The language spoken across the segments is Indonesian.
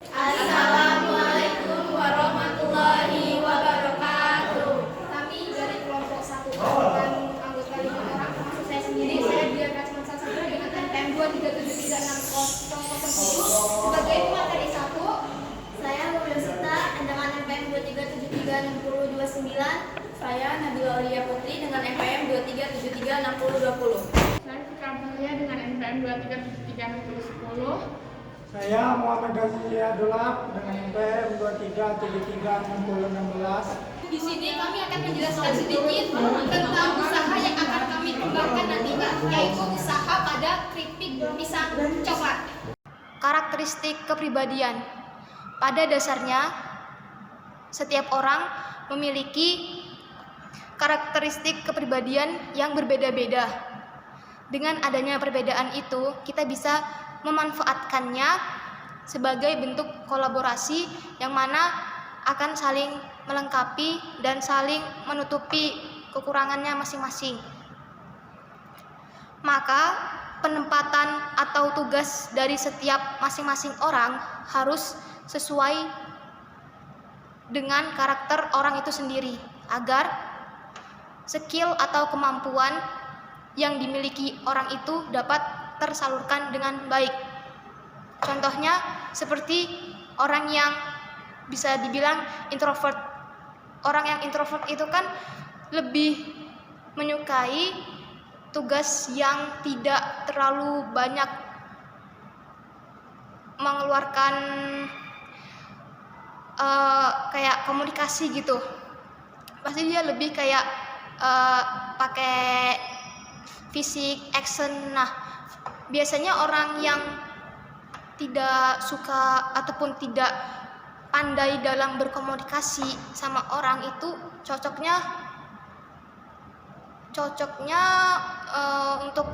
Assalamualaikum warahmatullahi wabarakatuh. Kami dari kelompok 1 pasukan anggota 5 orang, termasuk saya sendiri, saya Dian Rachman Salsabila dengan NPM 237360007 sebagai pemateri 1. Saya Nurul Sita dengan NPM 2373629. Saya Nabila Aulia Putri dengan NPM 2373620. Saya Fikar Bahaya dengan NPM 2373610. Saya Muhammad Ghazali Abdullah dengan NPM 23736016. Di sini kami akan menjelaskan sedikit tentang usaha yang akan kami kembangkan nantinya, yaitu usaha pada keripik pisang coklat. Karakteristik kepribadian. Pada dasarnya, setiap orang memiliki karakteristik kepribadian yang berbeda-beda. Dengan adanya perbedaan itu, kita bisa memanfaatkannya sebagai bentuk kolaborasi yang mana akan saling melengkapi dan saling menutupi kekurangannya masing-masing. Maka penempatan atau tugas dari setiap masing-masing orang harus sesuai dengan karakter orang itu sendiri agar skill atau kemampuan yang dimiliki orang itu dapat tersalurkan dengan baik. Contohnya seperti orang yang bisa dibilang introvert. Orang yang introvert itu kan lebih menyukai tugas yang tidak terlalu banyak mengeluarkan kayak komunikasi gitu. Pasti dia lebih kayak pakai fisik, action. Nah, biasanya orang yang tidak suka ataupun tidak pandai dalam berkomunikasi sama orang itu cocoknya untuk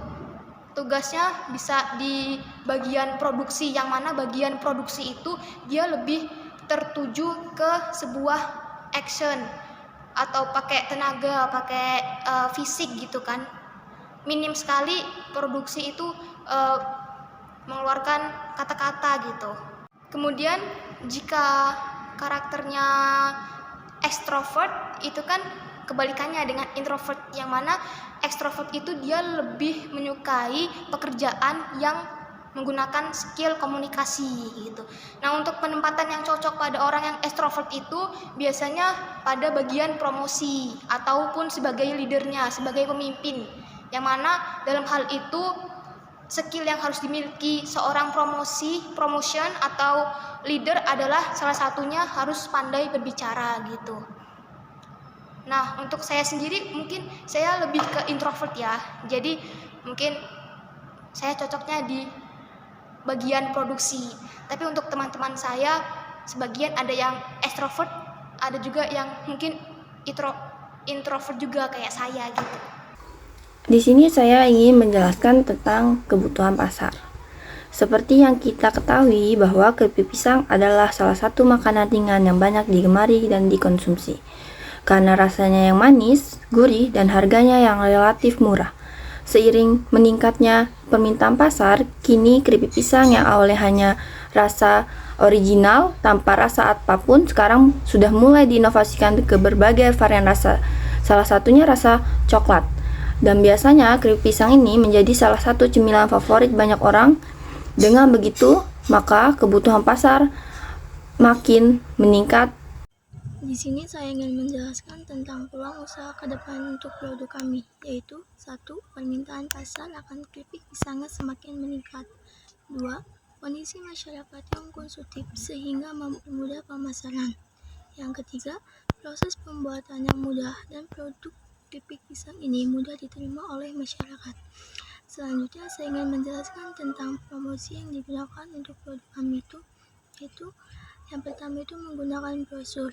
tugasnya bisa di bagian produksi, yang mana bagian produksi itu dia lebih tertuju ke sebuah action atau pakai tenaga, pakai fisik gitu kan. Minim sekali produksi itu mengeluarkan kata-kata gitu. Kemudian jika karakternya ekstrovert itu kan kebalikannya dengan introvert, yang mana ekstrovert itu dia lebih menyukai pekerjaan yang menggunakan skill komunikasi gitu. Nah, untuk penempatan yang cocok pada orang yang ekstrovert itu biasanya pada bagian promosi ataupun sebagai leadernya, sebagai pemimpin. Yang mana dalam hal itu skill yang harus dimiliki seorang promotion atau leader adalah salah satunya harus pandai berbicara gitu. Nah, untuk saya sendiri mungkin saya lebih ke introvert ya. Jadi mungkin saya cocoknya di bagian produksi. Tapi untuk teman-teman saya sebagian ada yang extrovert, ada juga yang mungkin introvert juga kayak saya gitu. Di sini saya ingin menjelaskan tentang kebutuhan pasar. Seperti yang kita ketahui bahwa keripik pisang adalah salah satu makanan ringan yang banyak digemari dan dikonsumsi. Karena rasanya yang manis, gurih, dan harganya yang relatif murah. Seiring meningkatnya permintaan pasar, kini keripik pisang yang awalnya hanya rasa original tanpa rasa apapun sekarang sudah mulai diinovasikan ke berbagai varian rasa. Salah satunya rasa coklat. Dan biasanya keripik pisang ini menjadi salah satu cemilan favorit banyak orang. Dengan begitu, maka kebutuhan pasar makin meningkat. Di sini saya ingin menjelaskan tentang peluang usaha ke depan untuk produk kami, yaitu 1. Permintaan pasar akan keripik pisangnya semakin meningkat. 2. Kondisi masyarakat yang konsumtif sehingga mempermudah pemasaran. Yang ketiga, proses pembuatan yang mudah dan produk keripik pisang ini mudah diterima oleh masyarakat. Selanjutnya saya ingin menjelaskan tentang promosi yang digunakan untuk produk kami itu, yaitu yang pertama itu menggunakan brosur.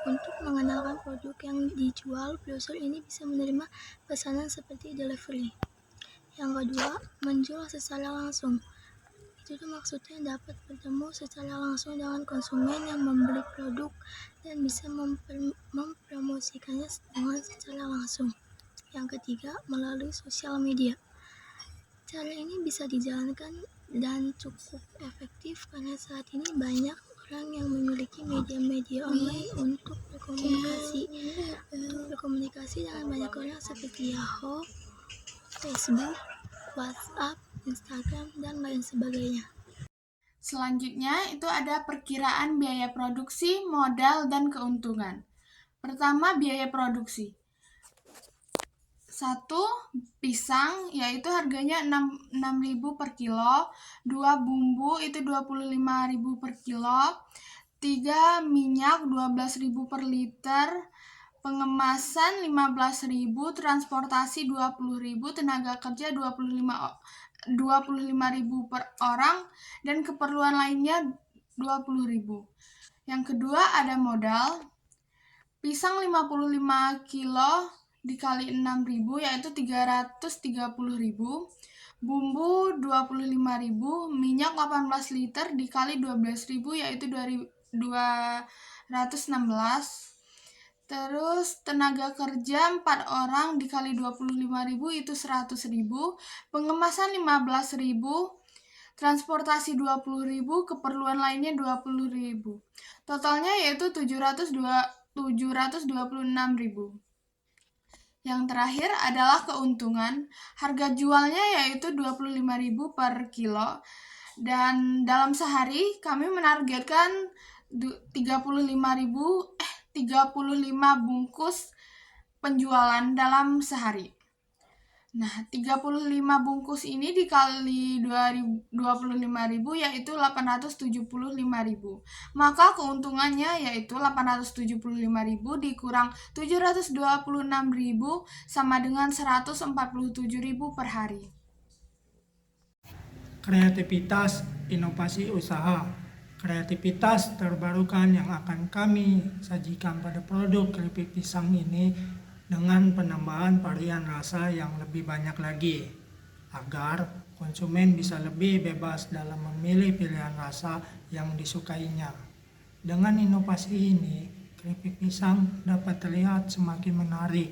Untuk mengenalkan produk yang dijual, brosur ini bisa menerima pesanan seperti delivery. Yang kedua, menjual secara langsung. Itu maksudnya dapat bertemu secara langsung dengan konsumen yang membeli produk dan bisa mempromosikannya dengan secara langsung. Yang ketiga, melalui sosial media. Cara ini bisa dijalankan dan cukup efektif karena saat ini banyak orang yang memiliki media-media online untuk berkomunikasi dengan banyak orang seperti Yahoo, Facebook, WhatsApp, Instagram, dan lain sebagainya. Selanjutnya itu ada perkiraan biaya produksi, modal, dan keuntungan. Pertama, biaya produksi. 1. Pisang yaitu harganya 6.000 per kilo. 2. Bumbu itu 25.000 per kilo. 3. Minyak 12.000 per liter. Pengemasan 15.000, transportasi 20.000, tenaga kerja 25.000 per orang, dan keperluan lainnya 20.000. Yang kedua ada modal. Pisang 55 kilo dikali 6.000 yaitu 330.000. Bumbu 25.000, minyak 18 liter dikali 12.000 yaitu 216. Terus tenaga kerja 4 orang dikali 25.000 itu 100.000, pengemasan 15.000, transportasi 20.000, keperluan lainnya 20.000. Totalnya yaitu 726.000. Yang terakhir adalah keuntungan. Harga jualnya yaitu 25.000 per kilo. Dan dalam sehari kami menargetkan 35 bungkus penjualan dalam sehari. Nah, 35 bungkus ini dikali 25.000 yaitu 875.000. Maka keuntungannya yaitu 875.000 dikurang 726.000 sama dengan 147.000 per hari. Kreativitas inovasi usaha. Kreativitas terbarukan yang akan kami sajikan pada produk keripik pisang ini dengan penambahan varian rasa yang lebih banyak lagi, agar konsumen bisa lebih bebas dalam memilih pilihan rasa yang disukainya. Dengan inovasi ini, keripik pisang dapat terlihat semakin menarik